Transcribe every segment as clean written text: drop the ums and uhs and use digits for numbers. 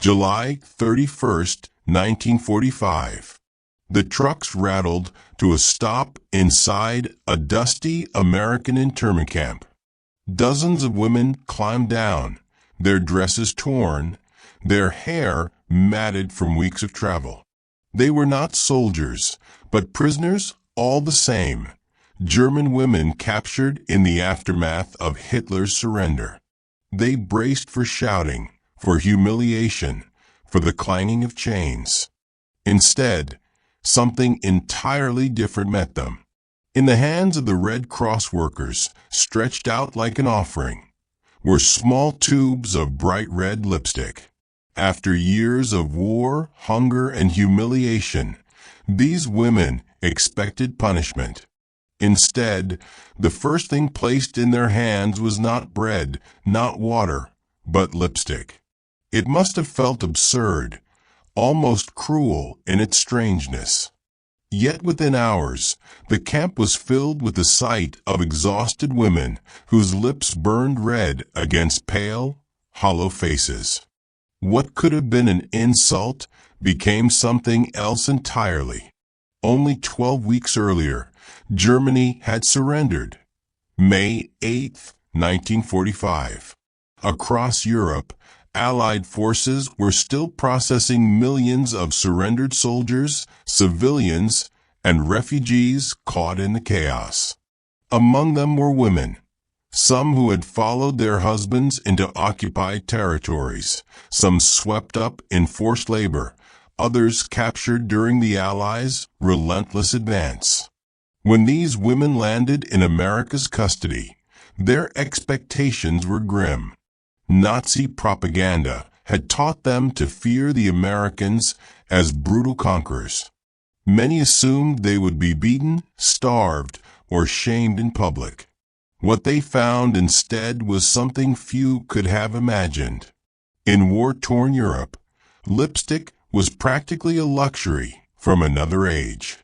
July 31st, 1945. The trucks rattled to a stop inside a dusty American internment camp. Dozens of women climbed down, their dresses torn, their hair matted from weeks of travel. They were not soldiers, but prisoners all the same, German women captured in the aftermath of Hitler's surrender. They braced for shouting, for humiliation, for the clanging of chains. Instead, something entirely different met them. In the hands of the Red Cross workers, stretched out like an offering, were small tubes of bright red lipstick. After years of war, hunger, and humiliation, these women expected punishment. Instead, the first thing placed in their hands was not bread, not water, but lipstick. It must have felt absurd, almost cruel in its strangeness. Yet within hours, the camp was filled with the sight of exhausted women whose lips burned red against pale, hollow faces. What could have been an insult became something else entirely. Only 12 weeks earlier, Germany had surrendered. May 8, 1945. Across Europe, Allied forces were still processing millions of surrendered soldiers, civilians, and refugees caught in the chaos. Among them were women, some who had followed their husbands into occupied territories, some swept up in forced labor, others captured during the Allies' relentless advance. When these women landed in America's custody, their expectations were grim. Nazi propaganda had taught them to fear the Americans as brutal conquerors. Many assumed they would be beaten, starved, or shamed in public. What they found instead was something few could have imagined. In war-torn Europe, lipstick was practically a luxury from another age.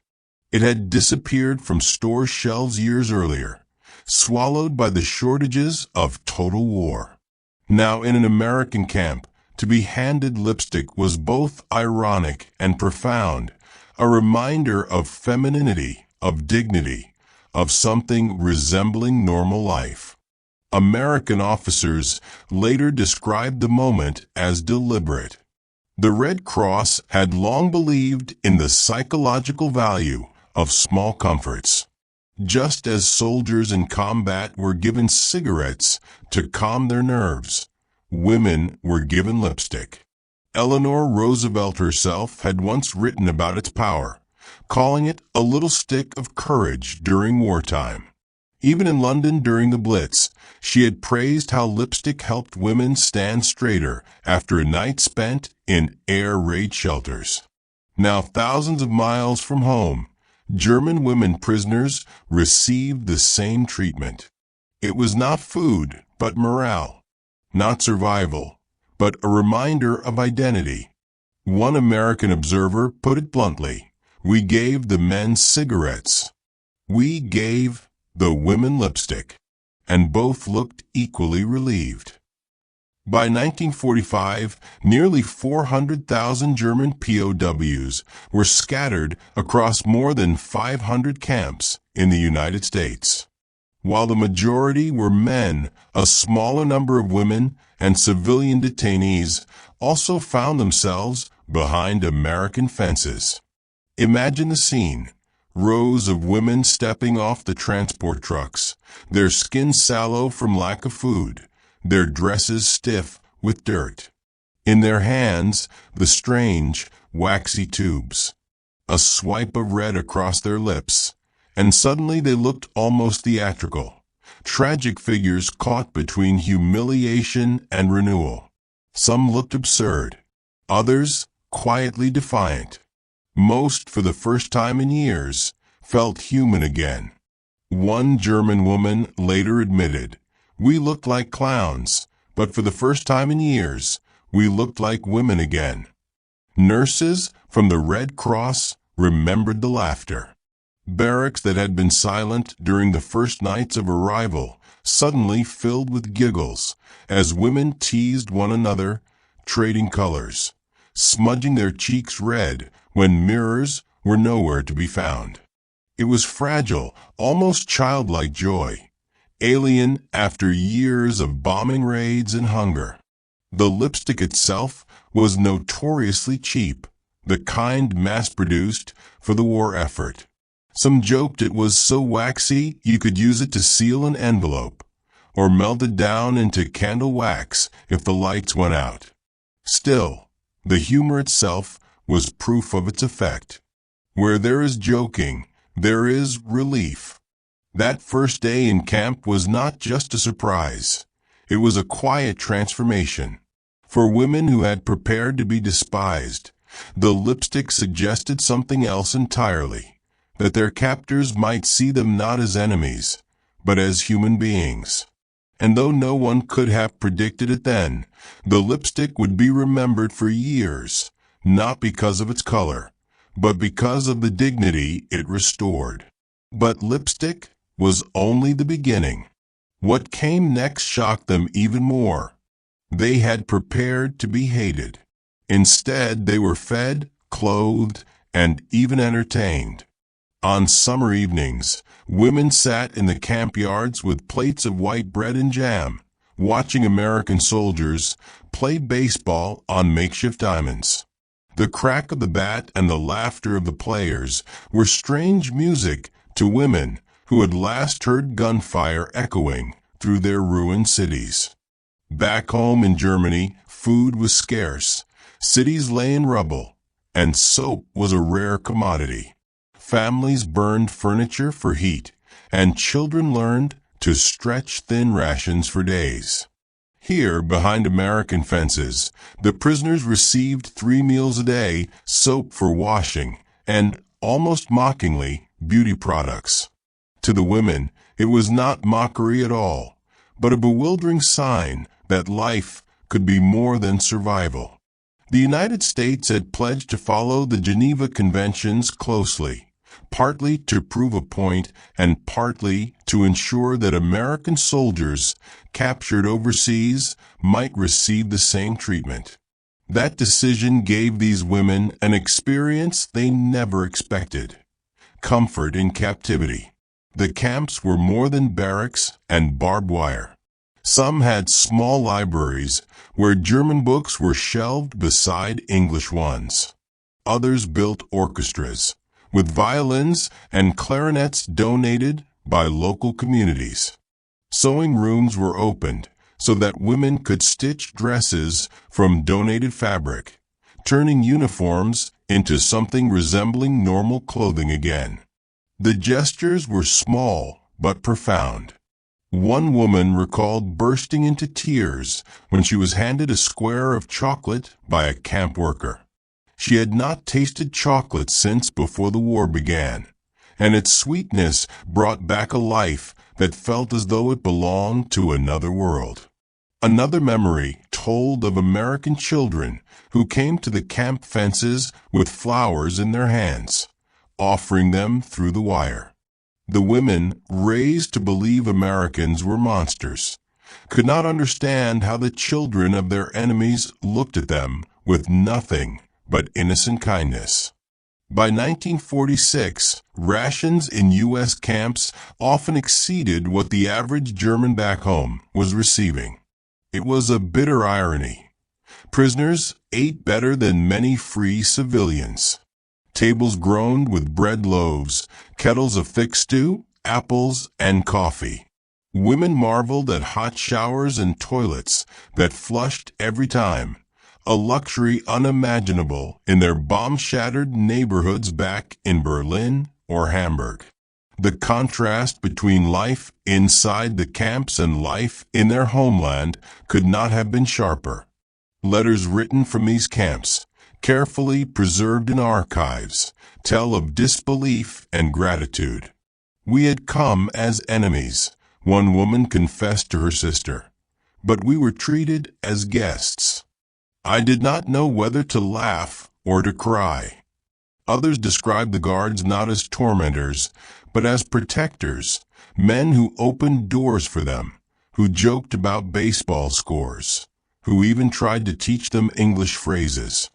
It had disappeared from store shelves years earlier, swallowed by the shortages of total war. Now, in an American camp, to be handed lipstick was both ironic and profound, a reminder of femininity, of dignity, of something resembling normal life. American officers later described the moment as deliberate. The Red Cross had long believed in the psychological value of small comforts. Just as soldiers in combat were given cigarettes to calm their nerves, women were given lipstick. Eleanor Roosevelt herself had once written about its power, calling it a little stick of courage during wartime. Even in London during the Blitz, she had praised how lipstick helped women stand straighter after a night spent in air raid shelters. Now, thousands of miles from home, German women prisoners received the same treatment. It was not food, but morale. Not survival, but a reminder of identity. One American observer put it bluntly, "We gave the men cigarettes. We gave the women lipstick," and both looked equally relieved. By 1945, nearly 400,000 German POWs were scattered across more than 500 camps in the United States. While the majority were men, a smaller number of women and civilian detainees also found themselves behind American fences. Imagine the scene. Rows of women stepping off the transport trucks, their skin sallow from lack of food, their dresses stiff with dirt. In their hands, the strange, waxy tubes. A swipe of red across their lips, and suddenly they looked almost theatrical. Tragic figures caught between humiliation and renewal. Some looked absurd, others quietly defiant. Most, for the first time in years, felt human again. One German woman later admitted, "We looked like clowns, but for the first time in years, we looked like women again." Nurses from the Red Cross remembered the laughter. Barracks that had been silent during the first nights of arrival suddenly filled with giggles as women teased one another, trading colors, smudging their cheeks red when mirrors were nowhere to be found. It was fragile, almost childlike joy, alien after years of bombing raids and hunger. The lipstick itself was notoriously cheap, the kind mass-produced for the war effort. Some joked it was so waxy you could use it to seal an envelope, or melt it down into candle wax if the lights went out. Still, the humor itself was proof of its effect. Where there is joking, there is relief. That first day in camp was not just a surprise. It was a quiet transformation. For women who had prepared to be despised, the lipstick suggested something else entirely, that their captors might see them not as enemies, but as human beings. And though no one could have predicted it then, the lipstick would be remembered for years, not because of its color, but because of the dignity it restored. But lipstick was only the beginning. What came next shocked them even more. They had prepared to be hated. Instead, they were fed, clothed, and even entertained. On summer evenings, women sat in the camp yards with plates of white bread and jam, watching American soldiers play baseball on makeshift diamonds. The crack of the bat and the laughter of the players were strange music to women who had last heard gunfire echoing through their ruined cities. Back home in Germany, food was scarce, cities lay in rubble, and soap was a rare commodity. Families burned furniture for heat, and children learned to stretch thin rations for days. Here, behind American fences, the prisoners received 3 meals a day, soap for washing, and, almost mockingly, beauty products. To the women, it was not mockery at all, but a bewildering sign that life could be more than survival. The United States had pledged to follow the Geneva Conventions closely, partly to prove a point and partly to ensure that American soldiers captured overseas might receive the same treatment. That decision gave these women an experience they never expected: comfort in captivity. The camps were more than barracks and barbed wire. Some had small libraries where German books were shelved beside English ones. Others built orchestras, with violins and clarinets donated by local communities. Sewing rooms were opened so that women could stitch dresses from donated fabric, turning uniforms into something resembling normal clothing again. The gestures were small but profound. One woman recalled bursting into tears when she was handed a square of chocolate by a camp worker. She had not tasted chocolate since before the war began, and its sweetness brought back a life that felt as though it belonged to another world. Another memory told of American children who came to the camp fences with flowers in their hands, offering them through the wire. The women, raised to believe Americans were monsters, could not understand how the children of their enemies looked at them with nothing but innocent kindness. By 1946, rations in U.S. camps often exceeded what the average German back home was receiving. It was a bitter irony. Prisoners ate better than many free civilians. Tables groaned with bread loaves, kettles of thick stew, apples, and coffee. Women marveled at hot showers and toilets that flushed every time, a luxury unimaginable in their bomb-shattered neighborhoods back in Berlin or Hamburg. The contrast between life inside the camps and life in their homeland could not have been sharper. Letters written from these camps, carefully preserved in archives, tell of disbelief and gratitude. "We had come as enemies," one woman confessed to her sister, "but we were treated as guests. I did not know whether to laugh or to cry." Others described the guards not as tormentors, but as protectors, men who opened doors for them, who joked about baseball scores, who even tried to teach them English phrases.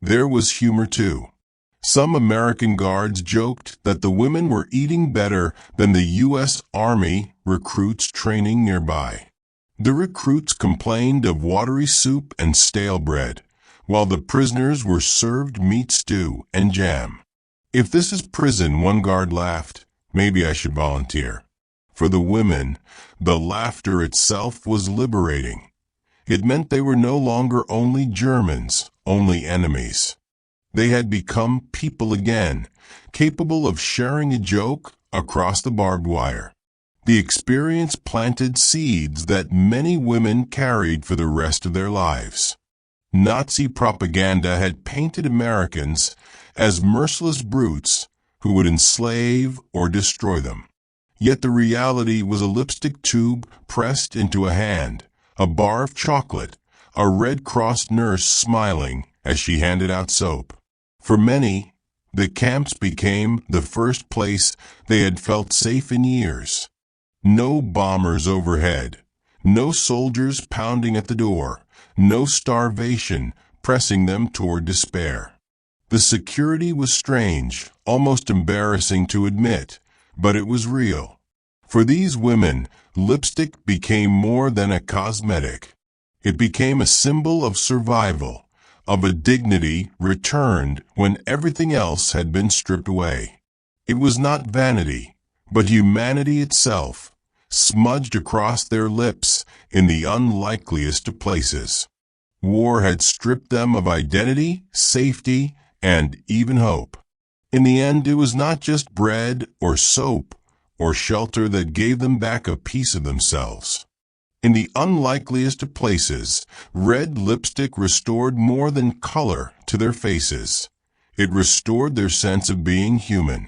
There was humor too. Some American guards joked that the women were eating better than the U.S. Army recruits training nearby. The recruits complained of watery soup and stale bread, while the prisoners were served meat stew and jam. "If this is prison," one guard laughed, "maybe I should volunteer." For the women, the laughter itself was liberating. It meant they were no longer only Germans, only enemies. They had become people again, capable of sharing a joke across the barbed wire. The experience planted seeds that many women carried for the rest of their lives. Nazi propaganda had painted Americans as merciless brutes who would enslave or destroy them. Yet the reality was a lipstick tube pressed into a hand, a bar of chocolate, a Red Cross nurse smiling as she handed out soap. For many, the camps became the first place they had felt safe in years. No bombers overhead, no soldiers pounding at the door, no starvation pressing them toward despair. The security was strange, almost embarrassing to admit, but it was real. For these women, lipstick became more than a cosmetic. It became a symbol of survival, of a dignity returned when everything else had been stripped away. It was not vanity, but humanity itself, smudged across their lips in the unlikeliest of places. War had stripped them of identity, safety, and even hope. In the end, it was not just bread or soap or shelter that gave them back a piece of themselves. In the unlikeliest of places, red lipstick restored more than color to their faces. It restored their sense of being human.